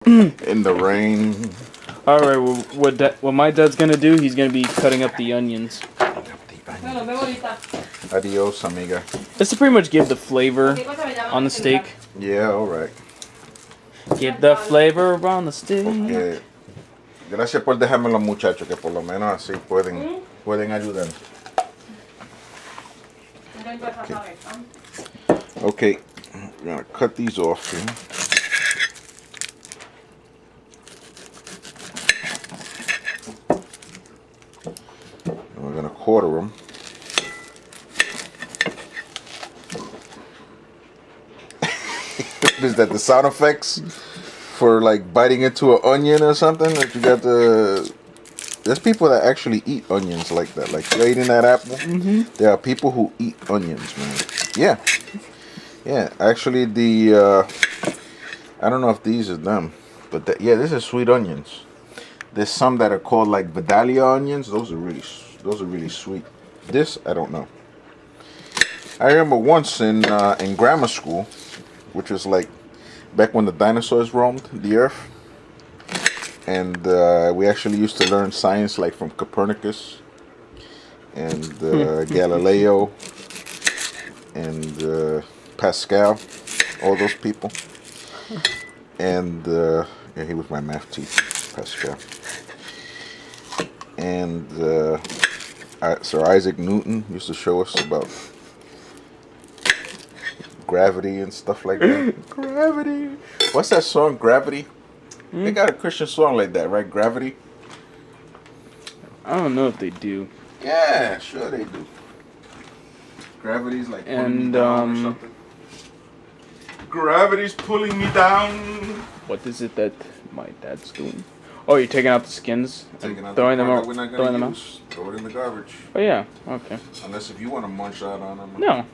in the rain. All right. Well, what my dad's gonna do? He's gonna be cutting up the onions. Adios, amiga. Just to pretty much give the flavor on the steak. Yeah, all right. Give the flavor on the steak. Okay. Gracias por dejarme los muchachos que por lo menos así pueden ayudar. Okay, we're gonna cut these off here. And we're gonna quarter them. Is that the sound effects for like biting into an onion or something? Like you got the. There's people that actually eat onions like that. Like you're eating that apple. Mm-hmm. There are people who eat onions, man. Yeah. Yeah. Actually, the I don't know if these are them, but yeah, this is sweet onions. There's some that are called like Vidalia onions. Those are really sweet. This I don't know. I remember once in grammar school, which was like back when the dinosaurs roamed the earth. And we actually used to learn science like from Copernicus and Galileo and Pascal, all those people. And yeah, he was my math teacher, Pascal. And Sir Isaac Newton used to show us about gravity and stuff like that. Gravity. What's that song, Gravity? They got a Christian song like that, right? Gravity? I don't know if they do. Yeah, sure they do. Gravity's like pulling me down or something. Gravity's pulling me down. What is it that my dad's doing? Oh, you're taking out the skins? Throwing them out? Throwing them out? Throw it in the garbage. Oh, yeah. Okay. Unless if you want to munch out on them. No.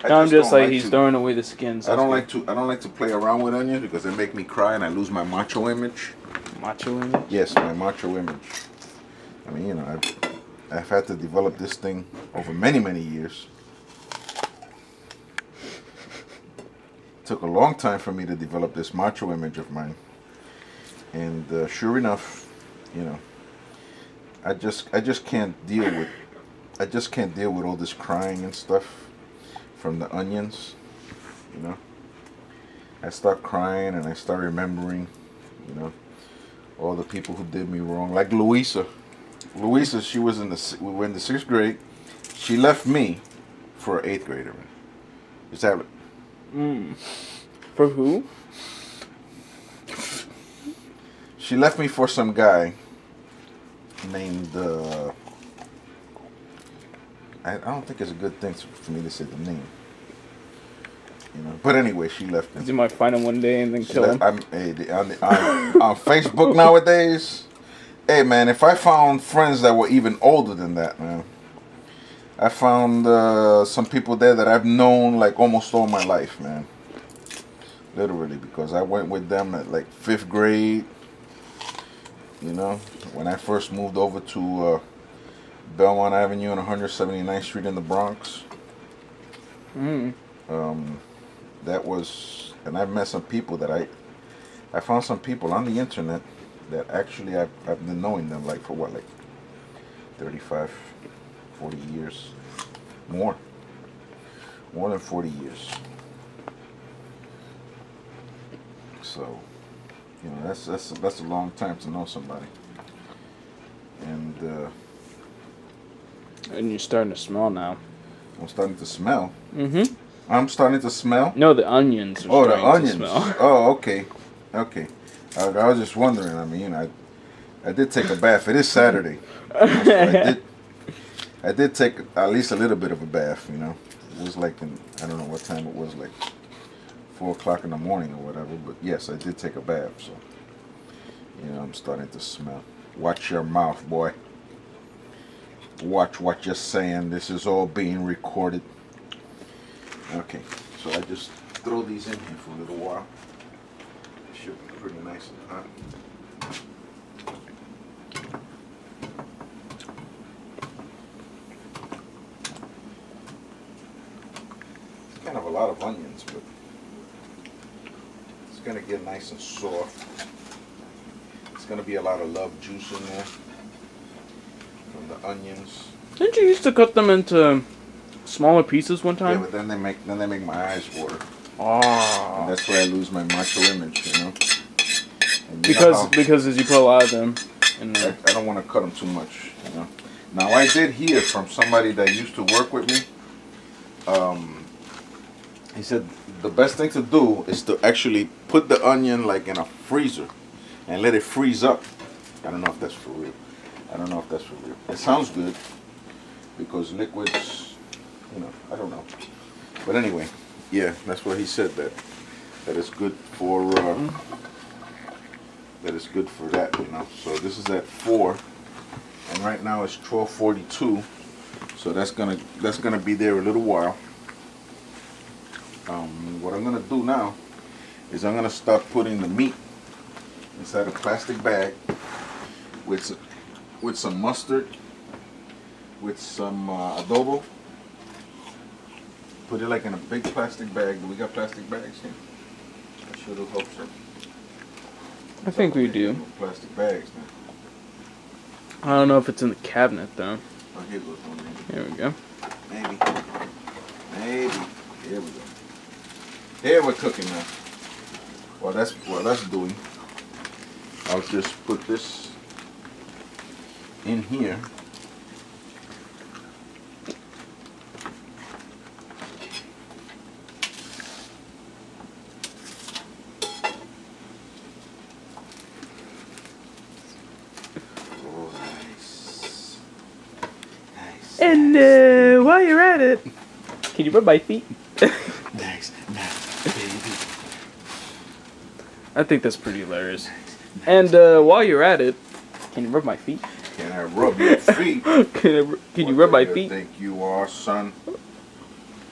I'm just like he's throwing away the skins. I don't like to play around with onions because they make me cry and I lose my macho image. Macho image? Yes, my macho image. I mean, you know, I've had to develop this thing over many years. It took a long time for me to develop this macho image of mine. And sure enough, you know, I just can't deal with all this crying and stuff from the onions, you know. I start crying and I start remembering, you know, all the people who did me wrong. Like Louisa, she was we were in the 6th grade. She left me for an 8th grader. Man. Just have it. For who? She left me for some guy named. I don't think it's a good thing for me to say the name. You know, but anyway, she left him. You might find him one day and then kill him. On Facebook nowadays, hey man, if I found friends that were even older than that, man, I found some people there that I've known like almost all my life, man. Literally, because I went with them at like 5th grade. You know, when I first moved over to Belmont Avenue and 179th Street in the Bronx. That was, and I've met some people that I found some people on the internet that actually I've been knowing them like for what, like 35, 40 years, more than 40 years. So, you know, that's a long time to know somebody. And you're starting to smell now. I'm starting to smell. Mm-hmm. I'm starting to smell? No, the onions. Oh, the onions. To smell. Oh, okay. Okay. I was just wondering. I mean, I did take a bath. It is Saturday. So I did take at least a little bit of a bath, you know. It was like, I don't know what time it was, like 4 o'clock in the morning or whatever. But yes, I did take a bath. So, you know, I'm starting to smell. Watch your mouth, boy. Watch what you're saying. This is all being recorded. Okay, so I just throw these in here for a little while. It should be pretty nice and hot. It's kind of a lot of onions, but it's gonna get nice and soft. It's gonna be a lot of love juice in there from the onions. Didn't you used to cut them into smaller pieces one time? Yeah, but then they make my eyes water. Oh. And that's where I lose my macho image, you know. And because as you put a lot of them in there. I don't want to cut them too much, you know. Now I did hear from somebody that used to work with me. He said the best thing to do is to actually put the onion like in a freezer and let it freeze up. I don't know if that's for real. It sounds good because liquids, you know, I don't know. But anyway, yeah, that's what he said, that it's good for that, you know. So this is at 4, and right now it's 12:42. So that's gonna be there a little while. What I'm gonna do now is I'm gonna start putting the meat inside a plastic bag with some mustard, with some adobo. Put it like in a big plastic bag. Do we got plastic bags here? I should have hoped so. I think we do. Plastic bags now. I don't know if it's in the cabinet though. Oh, here goes one. Here we go. Maybe. Here we go. Here we're cooking now. While that's doing, I'll just put this in here. Oh, nice. And while you're at it, can you rub my feet? Nice, baby. I think that's pretty hilarious. And while you're at it, can you rub my feet? Can I rub your feet? Can you rub my feet? Who do you think you are, son?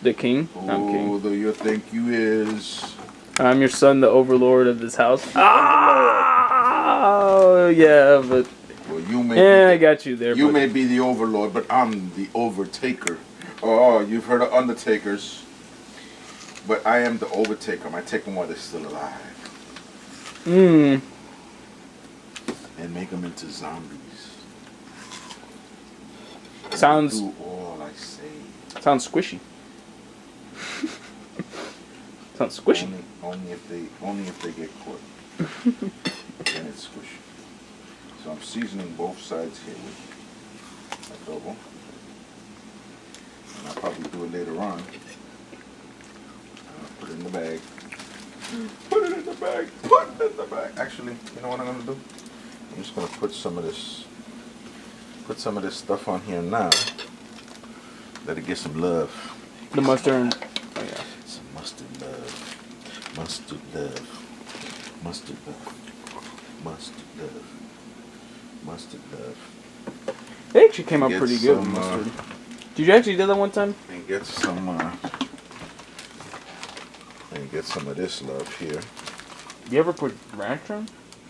The king? I'm Who king. do you think you is? I'm your son, the overlord of this house. Oh, yeah, but... Well, you may I got you there. You may be the overlord, but I'm the overtaker. Oh, you've heard of undertakers. But I am the overtaker. I take them while they're still alive. And make them into zombies. Sounds... Do all I say. Sounds squishy. Sounds squishy. Only if they get caught. Then it's squishy. So I'm seasoning both sides here with adobo. And I'll probably do it later on. Put it in the bag. Put it in the bag. Put it in the bag. Actually, you know what I'm gonna do? I'm just gonna put some of this stuff on here now. Let it get some love. The mustard. Oh yeah. Some mustard love. Mustard love. Mustard love. Mustard love. Mustard love. It actually came out pretty good with mustard. Did you actually do that one time? And get some of this love here. You ever put ranch on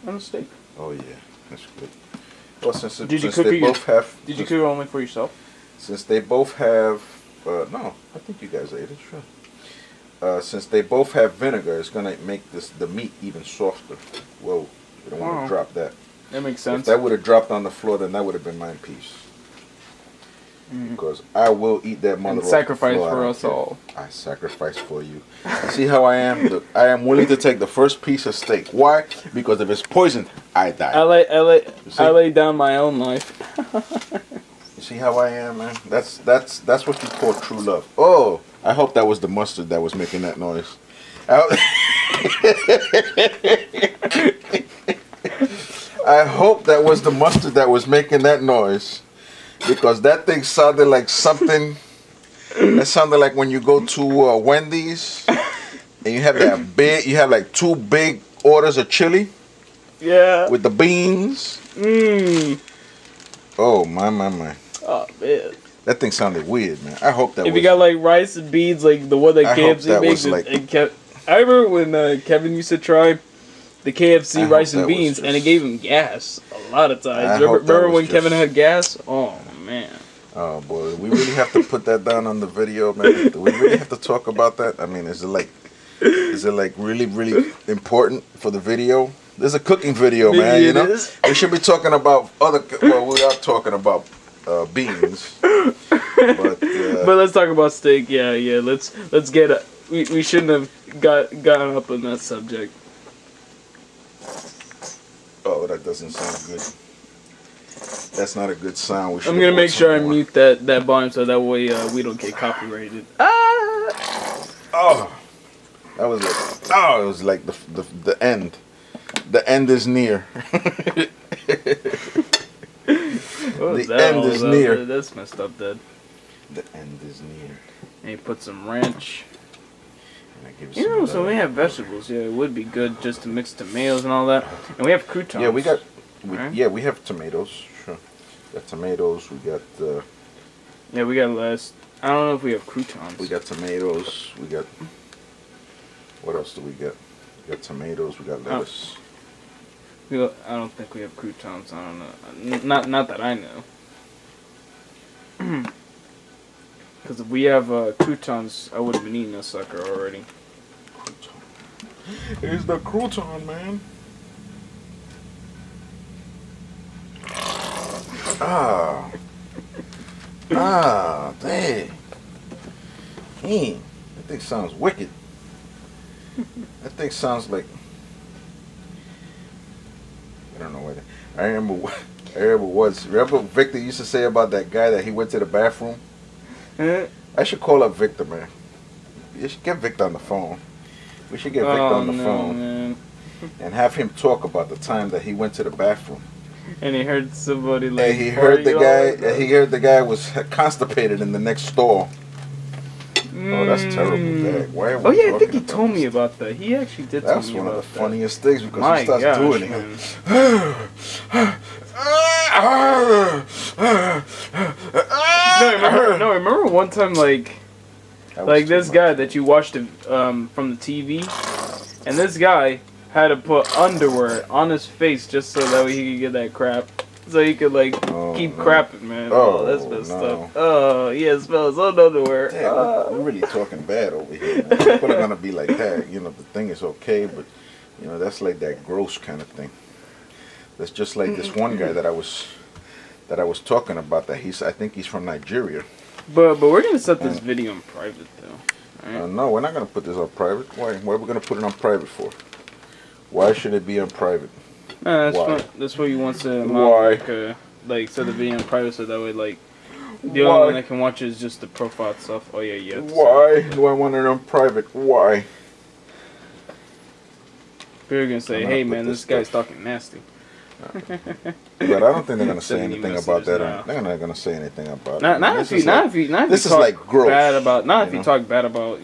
a steak? Oh yeah, that's good. Well, since Did you cook it only for yourself? Since they both have, no, I think you guys ate it, sure. Since they both have vinegar, it's gonna make the meat even softer. Whoa, you don't want to drop that. That makes sense. If that would have dropped on the floor, then that would have been my piece. Because I will eat that mother. And sacrifice for us all. I sacrifice for you. See how I am? I am willing to take the first piece of steak. Why? Because if it's poisoned, I die. I lay down my own life. You see how I am, man? That's what you call true love. Oh, I hope that was the mustard that was making that noise. I hope that was the mustard that was making that noise. Because that thing sounded like something. That sounded like when you go to Wendy's and you have like 2 big orders of chili. Yeah. With the beans. Oh my. Oh man. That thing sounded weird, man. I hope that. If you got like rice and beans, like the one that KFC makes, I remember when Kevin used to try the KFC rice and beans, and it gave him gas a lot of times. Remember when Kevin had gas? Oh man. Oh boy, we really have to put that down on the video, man. Do we really have to talk about that? I mean, is it like really, really important for the video? There's a cooking video, man. Maybe you know, is. we should be talking about other. Well, we are talking about beans, but let's talk about steak. Yeah. Let's get. We shouldn't have gotten up on that subject. Oh, that doesn't sound good. That's not a good sound. I'm gonna make sure I mute that volume so that way we don't get copyrighted. Oh, that was like, it was like the end. The end is near. The end is near. That's messed up, Dad. The end is near. And you put some ranch. You know, so we have vegetables. Yeah, it would be good just to mix tomatoes and all that. And we have croutons. Yeah, we have tomatoes. Sure. We got tomatoes. We got. Yeah, we got lettuce. I don't know if we have croutons. We got tomatoes. We got. What else do we get? We got tomatoes. We got lettuce. I don't think we have croutons. I don't know. Not that I know. Because if we have croutons, I would have been eating a sucker already. It's the crouton, man. Dang. That thing sounds wicked. That thing sounds like. I don't know what. I remember Victor used to say about that guy that he went to the bathroom. I should call up Victor, man. You should get Victor on the phone. We should get Victor on the phone, man. And have him talk about the time that he went to the bathroom. And he heard somebody like. And he heard the guy. He heard the guy was constipated in the next stall. Oh, that's terrible, Dad. Why are we I think he told me about that. He actually did tell me about that. That's one of the funniest things because he starts doing it. Remember one time like this guy that you watched from the TV, and this guy had to put underwear on his face just so that way he could get that crap. So he could keep crapping, man. Oh, that's messed up. Oh, yeah, it smells on underwear. Damn, we're really talking bad over here, man. People are gonna be like that. You know, the thing is okay, but you know that's like that gross kind of thing. That's just like this one guy that I was talking about. That I think he's from Nigeria. But we're gonna set this video in private though. Right? No, we're not gonna put this on private. Why? Why are we gonna put it on private for? Why should it be on private? That's what you want to set the video in private so that way the only one that can watch it is just the profile stuff. Oh yeah. Why do I want it on private? Why? People are gonna say, "Hey man, this guy's talking nasty." But I don't think they're gonna say anything about that. They're not gonna say anything about it. Not if you this is like gross. Bad about if you talk bad about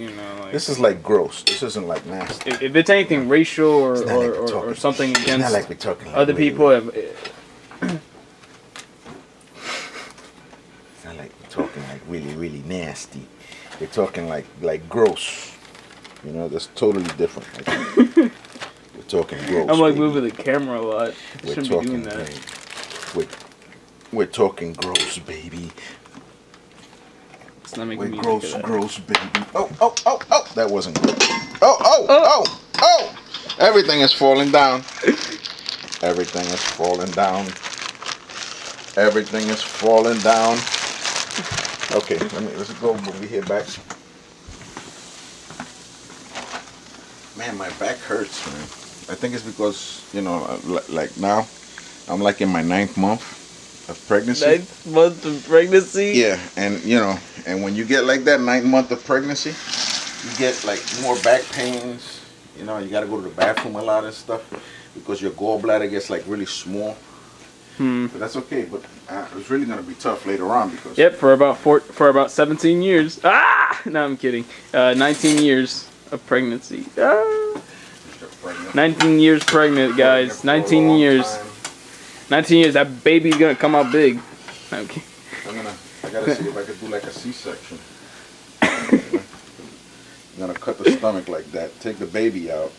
this is like gross. This isn't like nasty. If it's anything racial or something against it's not like we're talking like other people, it's not like we're talking like really really nasty. We're talking like gross. You know, that's totally different. We're talking gross. I'm moving the camera a lot. I shouldn't be doing that. We're talking gross, baby. It's not making me gross, baby. Oh! That wasn't good. Oh! Everything is falling down. Everything is falling down. Everything is falling down. Okay, let's go when we head back. Man, my back hurts, man. I think it's because, like now, I'm like in my 9th month of pregnancy. 9th month of pregnancy? Yeah, and and when you get like that 9th month of pregnancy, you get like more back pains. You gotta go to the bathroom a lot and stuff because your gallbladder gets like really small. But that's okay. But it's really gonna be tough later on because. Yep, for about 17 years. No, I'm kidding. 19 years of pregnancy. 19 years pregnant, guys. 19 years. 19 years. That baby's gonna come out big. Okay. I gotta see if I could do like a C-section. I'm gonna cut the stomach like that. Take the baby out.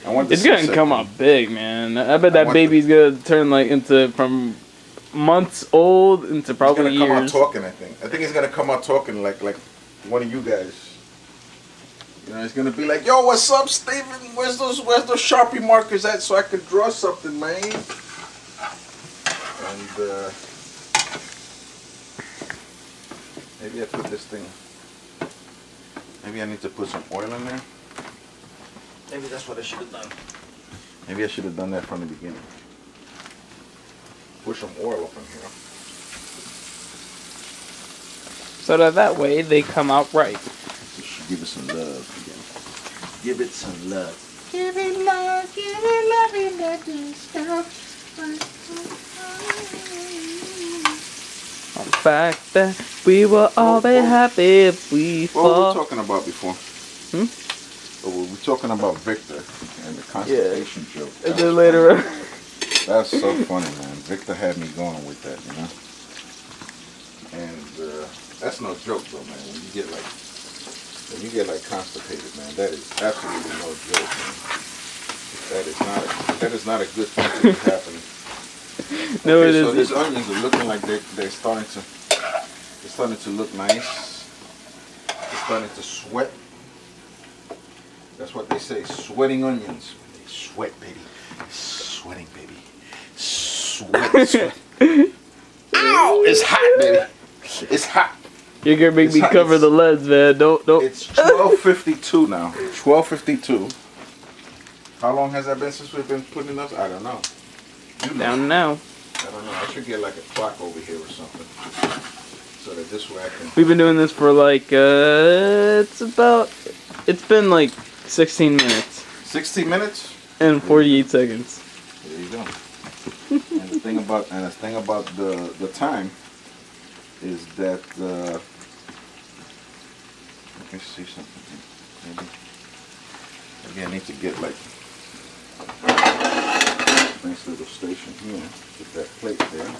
It's gonna come out big, man. I bet that baby's gonna turn from months old into probably he's gonna years. come out talking. I think he's gonna come out talking like one of you guys. You know, he's gonna be like, "Yo, what's up, Steven? Where's those Sharpie markers at so I could draw something, man?" And maybe I put this thing. Maybe I need to put some oil in there. Maybe that's what I should have done. Maybe I should have done that from the beginning. Put some oil up in here. So that way they come out right. You should give it some love again. Give it some love. Give it love, let this stuff. The fact that we will all be happy if we fall. What were we talking about before? Oh, we were talking about Victor and the constipation joke. And then later on. That's so funny, man. Victor had me going with that, you know. And that's no joke, though, man. When you get like constipated, man, that is absolutely no joke, man. That is not a good thing to be happening. No, okay, it so isn't. these onions are looking like they're starting to look nice. They're starting to sweat. That's what they say, sweating onions. They sweat, baby. Sweating, baby. Sweat. Ow! It's hot, baby. It's hot. You're gonna make me cover the lens, man. Don't. It's 12:52 now. 12:52. How long has that been since we've been putting those? I don't know. You know. Down now. I don't know. I should get like a clock over here or something, so that this way I can. We've been doing this for like it's been like 16 minutes 60 minutes and 48 seconds. There you go. And the thing about the time is that let me see something here. Maybe I need to get like a nice little station here. Get that plate there.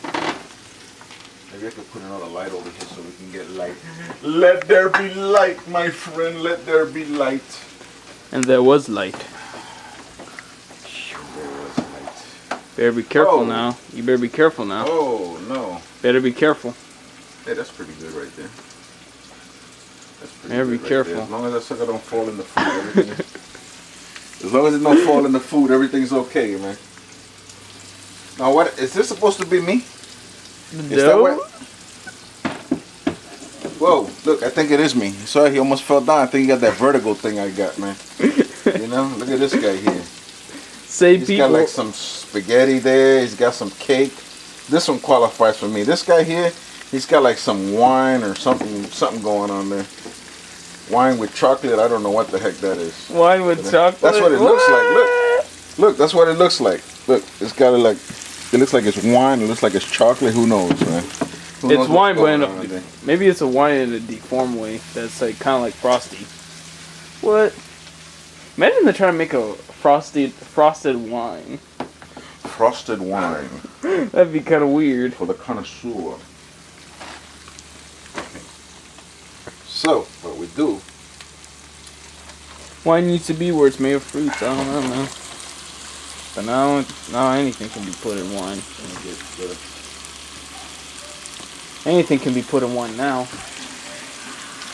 Maybe I could put another light over here so we can get light. Let there be light, my friend. Let there be light. And there was light. There was light. Better be careful now. You better be careful now. Oh no. Better be careful. Hey, that's pretty good right there. That's pretty Better good be right careful. there. As long as that sucker don't fall in the food, everything is, as long as it don't fall in the food, everything's okay, man. Now what is this supposed to be me? Is that what? Whoa, look, I think it is me. Sorry, he almost fell down. I think he got that vertigo thing I got, man. You know, look at this guy here. He's got like some spaghetti there. He's got some cake. This one qualifies for me. This guy here, he's got like some wine or something going on there. Wine with chocolate. I don't know what the heck that is. Wine with chocolate? That's what it looks like. Look, that's what it looks like. Look, it's got like, it looks like it's wine. It looks like it's chocolate. Who knows, man? It's wine, but maybe it's a wine in a deformed way. That's like kind of like frosty. What? Imagine they're trying to make a frosted wine. Frosted wine. That'd be kind of weird For the connoisseur. Okay. So, what we do. Wine needs to be where it's made of fruits. I don't know, man. But now anything can be put in wine. Anything can be put in wine now.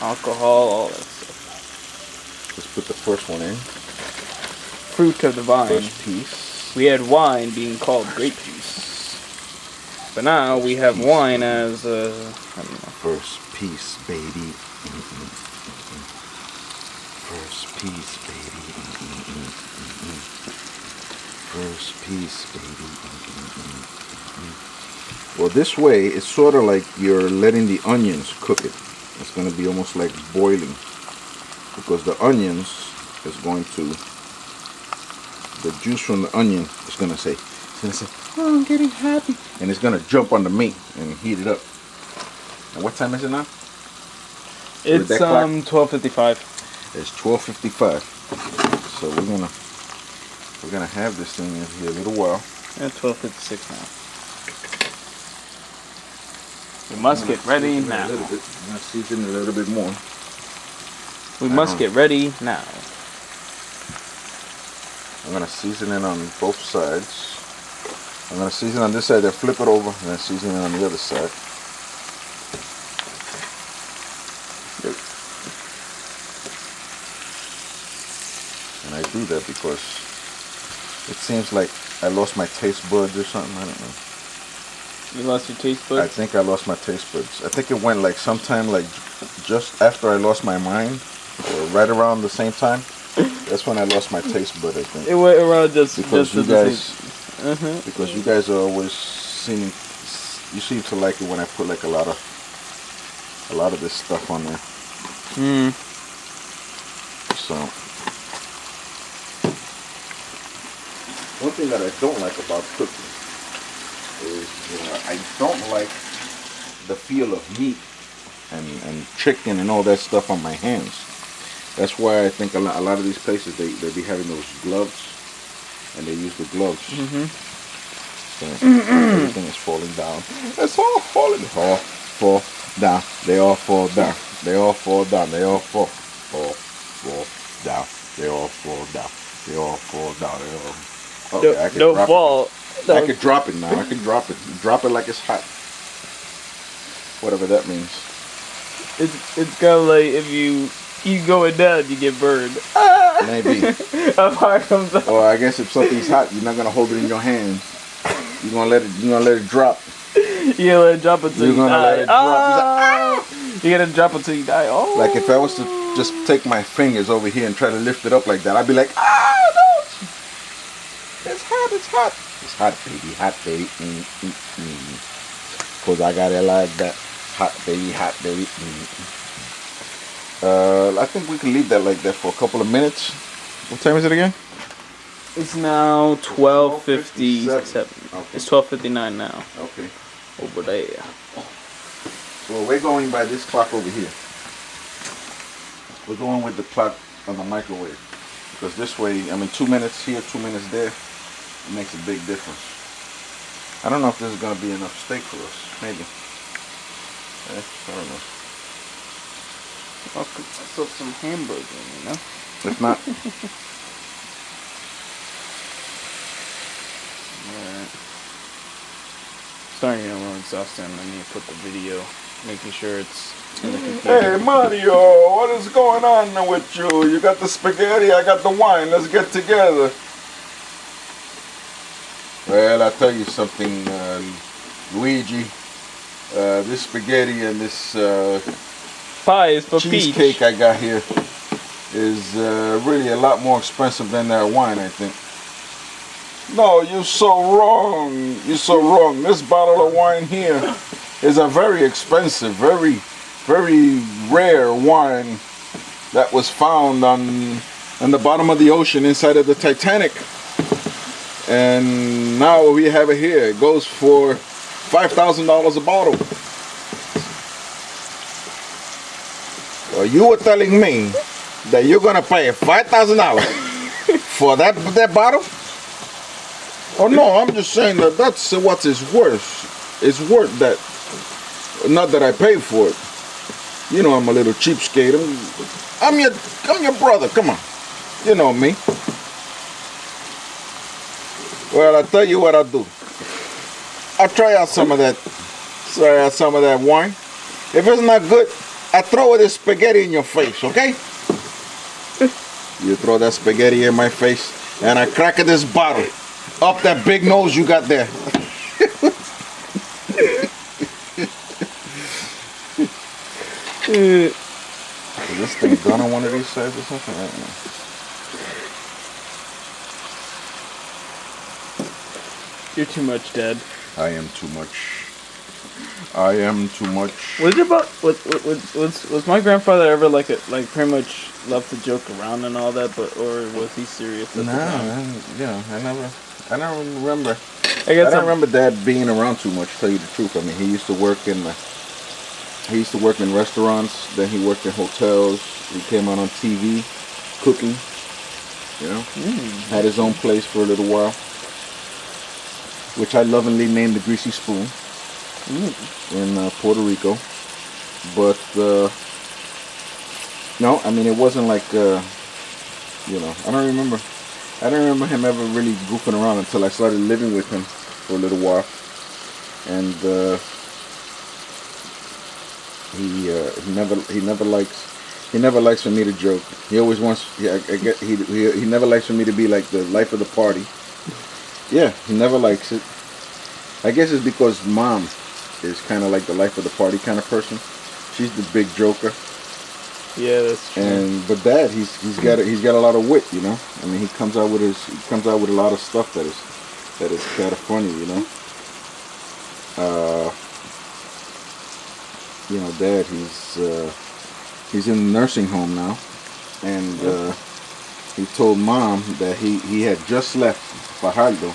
Alcohol, all that stuff. Let's put the first one in. Fruit of the vine. First piece. We had wine being called grape juice. But now we have wine as I don't know. First piece, baby. First piece, baby. First piece, baby. Well, this way, it's sort of like you're letting the onions cook it. It's going to be almost like boiling. Because the onions is going to, the juice from the onion is going to say, oh, I'm getting happy. And it's going to jump on the meat and heat it up. And what time is it now? It's 12:55. It's 12:55. So we're gonna have this thing in here a little while. Yeah, 12:56 now. We must get ready now. I'm gonna season it a little bit more. We must get ready now. I'm gonna season it on both sides. I'm gonna season on this side, then flip it over, and then season it on the other side. Yep. And I do that because it seems like I lost my taste buds or something. I don't know. You lost your taste buds? I think I lost my taste buds. I think it went like sometime like just after I lost my mind, or right around the same time. That's when I lost my taste bud, I think. It went around just because just you guys, because you guys are always you seem to like it when I put like a lot of this stuff on there. So one thing that I don't like about cooking is I don't like the feel of meat and chicken and all that stuff on my hands. That's why I think a lot of these places they be having those gloves, and they use the gloves. So everything is falling down. It's all falling. All fall down. They all fall down. They all fall down. They all fall down. They all fall down. They all fall down. They all. Okay, I can don't drop fall. it. I can drop it now. I can drop it. Drop it like it's hot. Whatever that means. It's kind of like if you keep going down, you get burned. Maybe. A fire comes up. Or I guess if something's hot, you're not gonna hold it in your hands. You're gonna let it drop. You let it drop until you die. Let it drop. You're gonna drop until you die. Oh. Like if I was to just take my fingers over here and try to lift it up like that, I'd be like, no! It's hot, it's hot. It's hot, baby, hot, baby. Cause I got it like that. Hot, baby, hot, baby. I think we can leave that like that for a couple of minutes. What time is it again? It's now 12:57. Okay. It's 12:59 now. Okay. Over there. Well, we're going by this clock over here. We're going with the clock on the microwave. Because this way, I mean, 2 minutes here, 2 minutes there, it makes a big difference. I don't know if this is going to be enough steak for us. Maybe. I don't know. I'll cook myself some hamburger, you know? If not. Alright. Starting to get a little exhausted. I need to put the video, making sure it's in the computer. Hey Mario, what is going on with you? You got the spaghetti, I got the wine. Let's get together. Well, I'll tell you something, Luigi. This spaghetti and this pie is for cheesecake peach. I got here is really a lot more expensive than that wine, I think. No, you're so wrong. You're so wrong. This bottle of wine here is a very expensive, very rare wine that was found on the bottom of the ocean inside of the Titanic. And now we have it here. It goes for $5,000 a bottle. Well, you were telling me that you're gonna pay $5,000 for that bottle? Oh no, I'm just saying that that's what it's worth. It's worth that. Not that I paid for it. You know I'm a little cheapskate. I'm your brother. Come on, you know me. Well, I'll tell you what I'll do. I'll try out some of that. Try out some of that wine. If it's not good, I throw this spaghetti in your face, okay? You throw that spaghetti in my face, and I crack this bottle up that big nose you got there. Is this thing done on one of these sides or something? I don't know. You're too much, Dad. I am too much. I am too much. Was my grandfather ever like pretty much loved to joke around and all that, or was he serious at the time? I never remember. I don't remember Dad being around too much. To tell you the truth, I mean, he used to work in restaurants. Then he worked in hotels. He came out on TV, cooking. You know, had his own place for a little while, which I lovingly named the Greasy Spoon in Puerto Rico. But no, I mean it wasn't like I don't remember him ever really goofing around until I started living with him for a little while, and he never likes for me to joke. He always wants. Yeah, he never likes for me to be like the life of the party. Yeah, he never likes it. I guess it's because mom is kind of like the life of the party kind of person. She's the big joker. Yeah, that's true. But dad, he's got a lot of wit, you know. I mean, he comes out with a lot of stuff that is kind of funny, you know. Dad, he's in a nursing home now, and he told mom that he had just left Fajardo,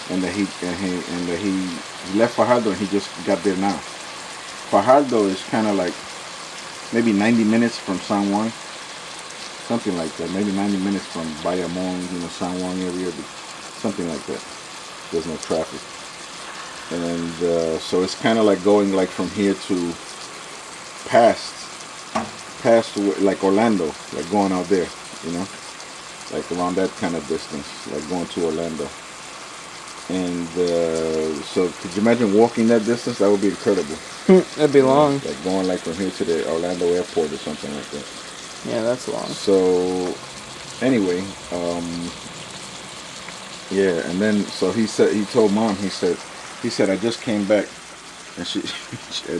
and that he left Fajardo and he just got there now. Fajardo is kind of like maybe 90 minutes from San Juan, something like that. Maybe 90 minutes from Bayamon, San Juan area, something like that. There's no traffic, and so it's kind of like going like from here to past like Orlando, like going out there, like around that kind of distance, like going to Orlando. And so could you imagine walking that distance? That would be incredible. That'd be long. Like going like from here to the Orlando airport or something like that. Yeah, that's long. So anyway, yeah, and then so he told mom, he said I just came back, and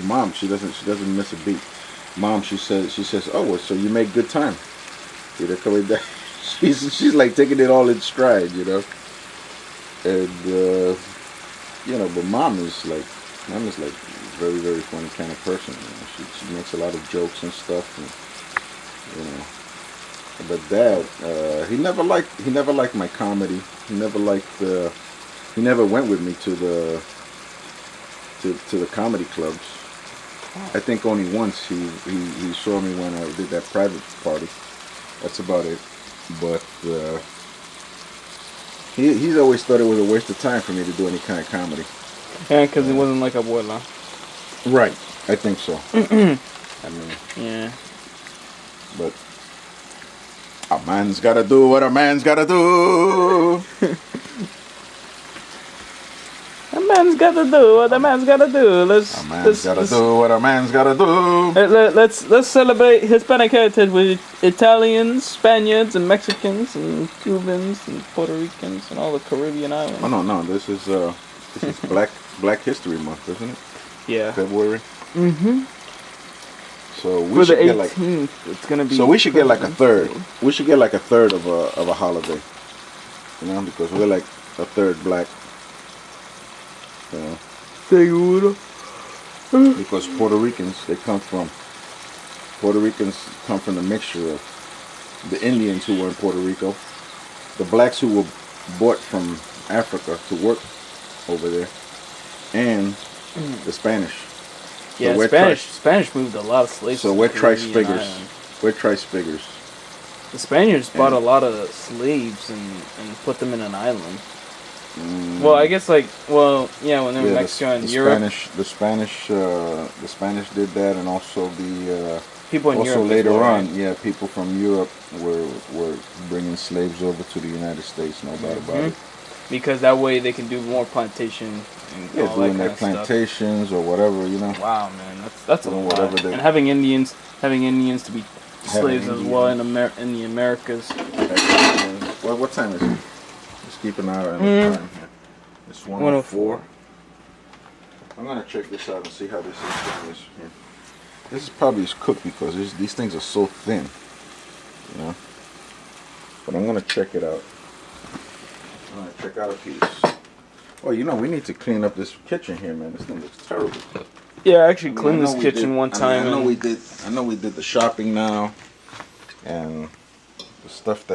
mom, she doesn't miss a beat. Mom, she says, oh, well, so you make good time. She's like taking it all in stride, and but mom is like very, very funny kind of person. She makes a lot of jokes and stuff, and But dad, he never liked my comedy. He never went with me to the comedy clubs. I think only once he saw me when I did that private party. That's about it. But he's always thought it was a waste of time for me to do any kind of comedy. Yeah, because it wasn't like Abuela. Right. I think so. I mean. Yeah. But a man's gotta do what a man's gotta do. A man's gotta do what a man's gotta do. Let's do what a man's gotta do. Let's celebrate Hispanic heritage with Italians, Spaniards, and Mexicans, and Cubans, and Puerto Ricans, and all the Caribbean islands. Oh no, this is Black History Month, isn't it? Yeah. February. Mm-hmm. So we should get like. It's gonna be. So we should get like a third. We should get like a third of a holiday. Because we're like a third black. Seguro. Because Puerto Ricans come from the mixture of the Indians who were in Puerto Rico, the blacks who were brought from Africa to work over there, and the Spanish. Yeah, so Spanish moved a lot of slaves. So we're tri-spiggers. We're tri-spiggers. The Spaniards bought a lot of slaves and put them in an island. Well, I guess when they were in Mexico and Europe. The Spanish did that, and also the people in Europe. Also later on, people from Europe were bringing slaves over to the United States. No doubt about it. Because that way they can do more plantation and all doing that their plantations or whatever, Wow, man, that's a lot. And having Indians to be slaves as well in the Americas. Well, what time is it? Let's keep an eye on the time here. It's 1:04. I'm gonna check this out and see how this is here. This is probably cooked because these things are so thin, But I'm gonna check it out. I'm gonna check out a piece. Oh, we need to clean up this kitchen here, man. This thing looks terrible. Yeah, I actually cleaned this kitchen one time. I know we did the shopping now, and the stuff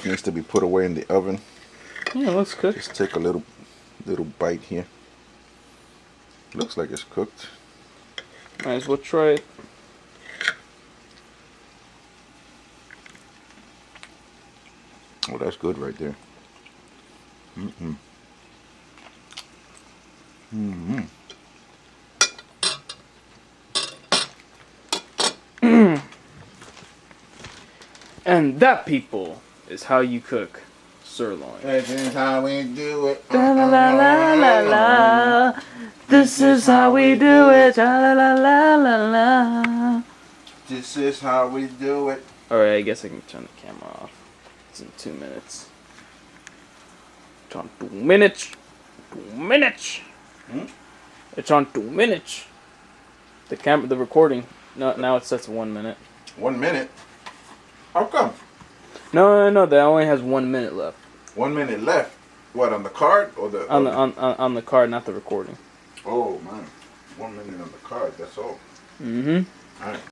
needs to be put away in the oven. Yeah, it looks cooked. Just take a little bite here. Looks like it's cooked. Might as well try it. Oh, that's good right there. Mm-hmm. Mm-hmm. And that, people, is how you cook sirloin. This is how we do it. La la la la la la. This is how we do it. La la la la la. This is how we do it. Alright, I guess I can turn the camera off. It's in 2 minutes. It's on 2 minutes. 2 minutes. It's on 2 minutes. The recording. No, now it sets 1 minute. 1 minute? How come? No. That only has 1 minute left. 1 minute left. What, on the card or the? On the card, not the recording. Oh man, 1 minute on the card. That's all. Mm-hmm. All right.